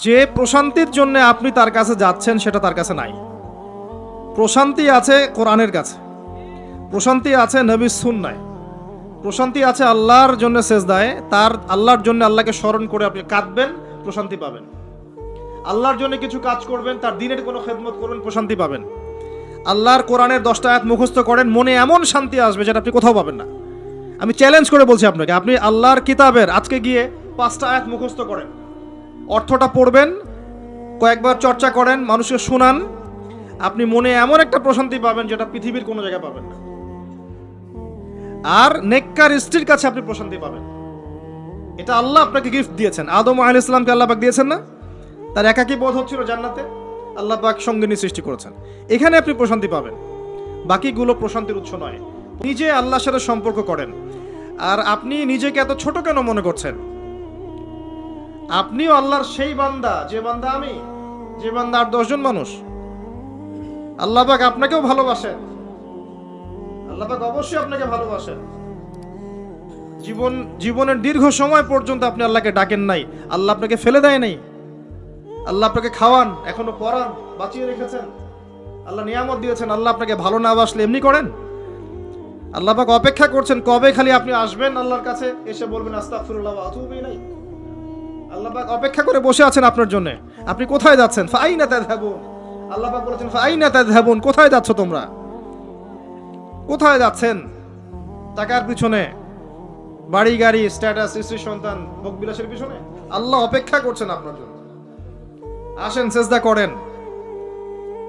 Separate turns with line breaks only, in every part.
যে প্রশান্তির জন্য আপনি তার কাছে যাচ্ছেন সেটা তার কাছে নাই। প্রশান্তি আছে কোরআনের কাছে, প্রশান্তি আছে নবীর সুন্নায়, প্রশান্তি আছে আল্লাহর জন্য সেজদায়। তার আল্লাহর জন্য আল্লাহকে স্মরণ করে আপনি কাঁদবেন, প্রশান্তি পাবেন। আল্লাহর জন্য কিছু কাজ করবেন, তার দিনের কোনো খেদমত করবেন, প্রশান্তি পাবেন। আল্লাহর কোরআনের 10টা আয়াত মুখস্থ করেন, মনে এমন শান্তি আসবে যেটা আপনি কোথাও পাবেন না। আমি চ্যালেঞ্জ করে বলছি আপনাকে, আপনি আল্লাহর কিতাবের আজকে গিয়ে 5টা আয়াত মুখস্থ করেন, অর্থটা পড়বেন, কয়েকবার চর্চা করেন, মানুষকে শোনান, আপনি মনে এমন একটা প্রশান্তি পাবেন যেটা পৃথিবীর কোনো জায়গায় পাবেন না। আর নেককার স্ত্রীর কাছে আপনি প্রশান্তি পাবেন। এটা আল্লাহ আপনাকে গিফট দিয়েছেন। আদম আলাইহিস সালামকে আল্লাহ পাক দিয়েছেন না? তার একাকী বোধ হচ্ছিল জান্নাতে, আল্লাহ পাক সঙ্গিনী সৃষ্টি করেছেন। এখানে আপনি প্রশান্তি পাবেন, বাকিগুলো প্রশান্তির উৎস নয়। নিজে আল্লাহর সাথে সম্পর্ক করেন। আর আপনি নিজেকে এত ছোট কেন মনে করছেন? আপনিও আল্লাহর সেই বান্দা, যে বান্দা আমি, যে বান্দা আর 10 জন মানুষ। আল্লাহ পাক আপনাকেও ভালোবাসেন, আল্লাহ পাক অবশ্যই আপনাকে ভালোবাসেন। জীবনের দীর্ঘ সময় পর্যন্ত আপনি আল্লাহকে ডাকেন নাই, আল্লাহ আপনাকে ফেলে দেয় নাই। আল্লাহ আপনাকে খাওয়ান, এখনো পরান, বাঁচিয়ে রেখেছেন, আল্লাহ নিয়ামত দিয়েছেন। আল্লাহ আপনাকে ভালো না বাসলে এমনি করেন? আল্লাহ পাক অপেক্ষা করছেন কবে খালি আপনি আসবেন আল্লাহর কাছে, এসে বলবেন আস্তাগফিরুল্লাহ ওয়া আতুবু ইলাইহি। আল্লাহ পাক অপেক্ষা করে বসে আছেন আপনার জন্য। আপনি কোথায় যাচ্ছেন? ফাআইনা তাযহাবুন। আল্লাহ পাক বলেছেন ফাআইনা তাযহাবুন, কোথায় যাচ্ছ তোমরা? কোথায় যাচ্ছেন? টাকার পিছনে, বাড়ি গাড়ি, স্ট্যাটাস, স্ত্রী সন্তান, ভোগ বিলাসের পিছনে? আল্লাহ অপেক্ষা করছেন আপনার জন্য। আসেন, সেজদা করেন,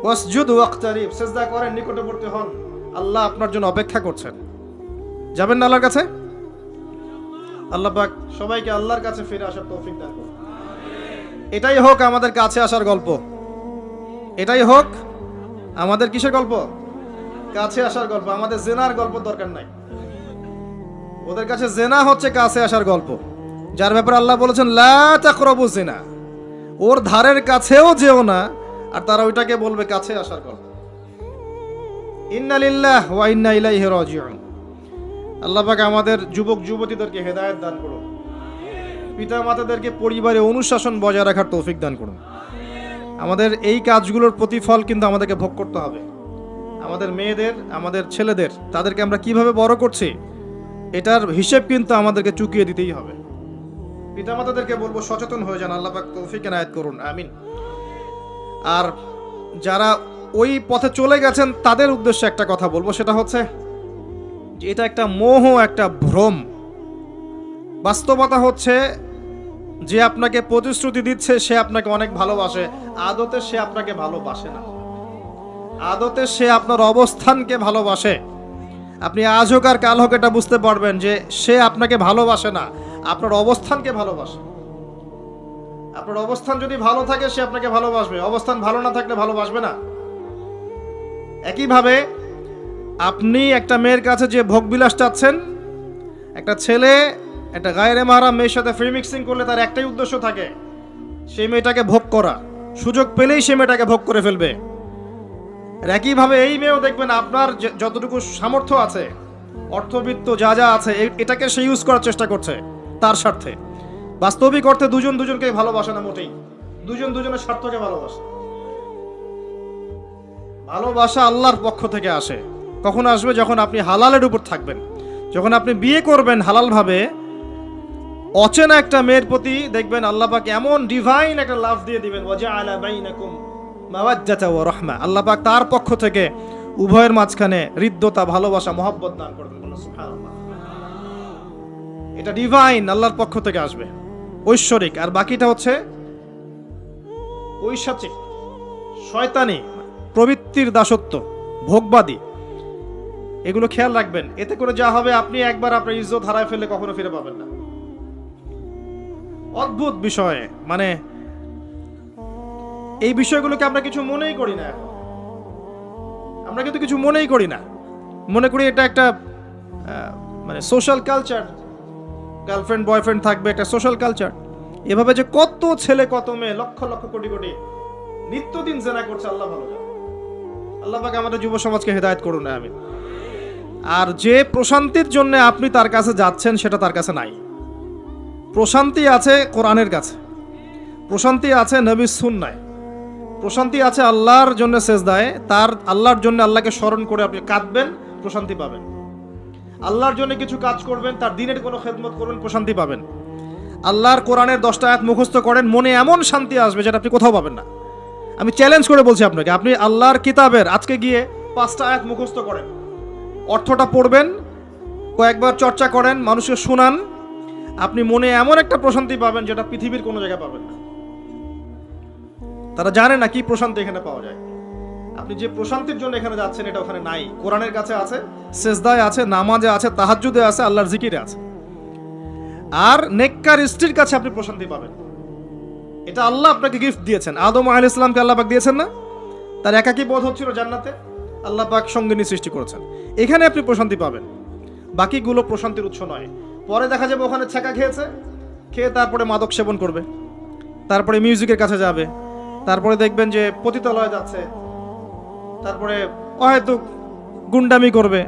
ওয়াসজুদু ওয়াকতারিব, সেজদা করেন, নিকটবর্তী হন। আল্লাহ আপনার জন্য অপেক্ষা করছেন। যাবেন না আল্লাহর কাছে? আল্লাহ পাক সবাইকে আল্লাহর কাছে ফিরে আসার তৌফিক দান করুন। এটাই হোক আমাদের কাছে আসার গল্প, এটাই হোক আমাদের কিসের গল্প? কাছে আসার গল্প। আমাদের জেনার গল্প দরকার নাই। ওদের কাছে জেনা হচ্ছে কাছে আসার গল্প, যার ব্যাপারে আল্লাহ বলেছেন লা তাকরাবু জিনা, ওর ধারের কাছেও যেও না। আর তারা ওইটাকে বলবে কাছে আসার গল্প। ইন্না লিল্লাহি ওয়া ইন্না ইলাইহি রাজিউন। আল্লাহ পাক আমাদের যুবক যুবতীদেরকে হেদায়েত দান করুন, পিতা মাতাদেরকে পরিবারে অনুশাসন বজায় রাখার তৌফিক দান করুন। আমাদের এই কাজগুলোর প্রতিফল কিন্তু আমাদেরকে ভোগ করতে হবে। আমাদের মেয়েদের, আমাদের ছেলেদের, তাদেরকে আমরা কিভাবে বড় করছি এটার হিসেব কিন্তু আমাদেরকে চুকিয়ে দিতেই হবে। পিতা মাতাদেরকে বলবো সচেতন হয়ে যান। আল্লাহ পাক তৌফিক এনায়েত করুন, আমিন। আর যারা ওই পথে চলে গেছেন তাদের উদ্দেশ্যে একটা কথা বলবো, সেটা হচ্ছে যে এটা একটা মোহ, একটা ভ্রম। বাস্তবতা হচ্ছে যে আপনাকে প্রতিশ্রুতি দিচ্ছে সে আপনাকে অনেক ভালোবাসে, আদতে সে আপনাকে ভালোবাসে না। আদতে সে আপনার অবস্থানকে ভালোবাসে। আপনি আজ হোক আর কাল হোক এটা বুঝতে পারবেন যে সে আপনাকে ভালোবাসে না, আপনার অবস্থানকে ভালোবাসে। আপনার অবস্থান যদি ভালো থাকে সে আপনাকে ভালোবাসবে, অবস্থান ভালো না থাকলে ভালোবাসবে না। একইভাবে আপনি একটা মেয়ের কাছে যে ভোগবিলাস চাচ্ছেন, একটা ছেলে একটা গায়রে মাহরাম মেয়ের সাথে ফ্রি মিক্সিং করলে তার একটাই উদ্দেশ্য থাকে, সেই মেয়েটাকে ভোগ করা। সুযোগ পেলেই সে মেয়েটাকে ভোগ করে ফেলবে। আর একইভাবে এই মেয়েও দেখবেন আপনার যতটুকু সামর্থ্য আছে, অর্থবিত্ত যা যা আছে, এটাকে সে ইউজ করার চেষ্টা করছে তার স্বার্থে। বাস্তবিক অর্থে দুজন দুজনকে ভালোবাসে না মোটেই, দুজন দুজনের স্বার্থকে ভালোবাসে। ভালোবাসা আল্লাহর পক্ষ থেকে আসে। কখন আসবে? যখন আপনি হালালের উপর থাকবেন, যখন আপনি বিয়ে করবেন হালালভাবে। অচেনা একটা মেয়ের প্রতি দেখবেন আল্লাহ পাক এমন ডিভাইন একটা লাভ দিয়ে দিবেন, ওয়াজআলা বাইনাকুম মাওয়াজ্জাতা ওয়া রাহমা। আল্লাহ পাক তার পক্ষ থেকে উভয়ের মাঝখানে হৃদ্যতা, ভালোবাসা, মহব্বত দান করবেন। সুবহানাল্লাহ। এটা ডিভাইন, আল্লাহর পক্ষ থেকে আসবে, ঐশ্বরিক। আর বাকিটা হচ্ছে ঐশাচিক, শয়তানি, প্রবৃত্তির দাসত্ব, ভোগবাদী। এগুলো খেয়াল রাখবেন। এতে করে যা হবে, আপনি একবার আপনার ইজ্জত হারায় ফেললে কখনো ফিরে পাবেন না। অদ্ভুত বিষয়, মানে এই বিষয়গুলোকে আমরা কিছু মনেই করি না এখন। আমরা কিন্তু কিছু মনেই করি না, মনে করি এটা একটা মানে সোশ্যাল কালচার। গার্লফ্রেন্ড বয়ফ্রেন্ড থাকবে, একটা সোশ্যাল কালচার। এভাবে যে কত ছেলে কত মেয়ে, লক্ষ লক্ষ কোটি কোটি নিত্যদিন জেনা করছে, আল্লাহ ভালো জানে। আল্লাহ পাক আমাদের যুব সমাজকে হেদায়েত করুন, আমিন। আর যে প্রশান্তির জন্য আপনি তার কাছে যাচ্ছেন সেটা তার কাছে নাই। প্রশান্তি আছে কোরআনের কাছে, প্রশান্তি আছে নবীর সুন্নায়, প্রশান্তি আছে আল্লাহর জন্য সেজদায়, তার আল্লাহর জন্য আল্লাহকে স্মরণ করে আপনি কাঁদবেন, প্রশান্তি পাবেন। আল্লাহর জন্য কিছু কাজ করবেন, তার দিনের কোনো খেদমত করবেন, প্রশান্তি পাবেন। আল্লাহর কোরআনের 10টা আয়াত মুখস্থ করেন, মনে এমন শান্তি আসবে যেটা আপনি কোথাও পাবেন না। আমি চ্যালেঞ্জ করে বলছি আপনাকে, আপনি আল্লাহর কিতাবের আজকে গিয়ে 5টা আয়াত মুখস্থ করেন, অর্থটা পড়বেন, কয়েকবার চর্চা করেন, মানুষকে শোনান, আপনি মনে এমন একটা প্রশান্তি পাবেন যেটা পৃথিবীর কোনো জায়গায় পাবেন না। তারা জানে না কি প্রশান্তি এখানে পাওয়া যায়। আপনি যে প্রশান্তির জন্য এখানে যাচ্ছেন এটা ওখানে নাই। কোরআনের কাছে আছে, সেজদায় আছে, নামাজে আছে, তাহাজ্জুদে আছে, আল্লাহর জিকিরে আছে। আর নেককার স্ত্রীর কাছে আপনি প্রশান্তি পাবেন। এটা আল্লাহ আপনাকে গিফট দিয়েছেন। আদম আলাইহিস সালামকে আল্লাহ পাক দিয়েছেন না? তার একাকী বোধ হচ্ছিল জান্নাতে, আল্লাহ পাক সঙ্গিনী সৃষ্টি করেছেন। এখানে আপনি প্রশান্তি পাবেন, বাকিগুলো প্রশান্তির উৎস নয়। পরে দেখা যাবে ওখানে ছ্যাঁকা খেয়েছে, খেয়ে তারপরে মাদক সেবন করবে, তারপরে মিউজিকের কাছে যাবে, তারপরে দেখবেন যে পতিতালয়ে যাচ্ছে, তারপরে হয়তো গুন্ডামি করবে,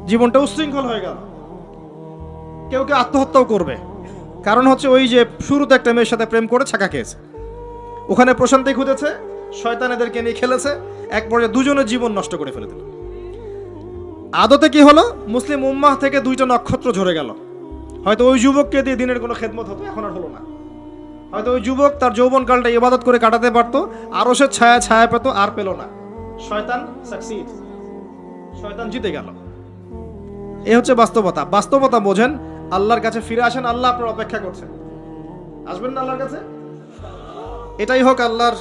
জীবনটা উচ্ছৃঙ্খল হয়ে গেল। কেউ কেউ আত্মহত্যাও করবে, কারণ হচ্ছে ওই যে শুরুতে একটা মেয়ের সাথে প্রেম করে ছ্যাঁকা খেয়েছে, ওখানে প্রশান্তি খুঁজেছে, শয়তান এদেরকে নিয়ে খেলেছে, এক পর্যায়ে দুজনের জীবন নষ্ট করে ফেলে দিল। আদতে কি হলো, মুসলিম উম্মাহ থেকে 2টা নক্ষত্র ঝরে গেল। হয়তো ওই যুবককে দিয়ে দিনের কোনো খেদমত হতো, এখন আর হলো না। হয়তো ওই যুবক তার যৌবনকালটা ইবাদত করে কাটাতে পারতো, আরো সে ছায়া পেত, আর পেল না। শয়তান সাকসিড, শয়তান জিতে গেল। এ হচ্ছে বাস্তবতা। বাস্তবতা বোঝেন, আল্লাহর কাছে ফিরে আসেন, আল্লাহ আপনার অপেক্ষা করছেন। আসবেন না আল্লাহর কাছে? এটাই হোক আল্লাহর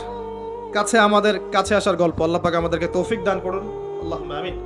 কাছে আমাদের কাছে আসার গল্প। আল্লাহ পাক আমাদেরকে তৌফিক দান করুন। আল্লাহুম্মা আমিন।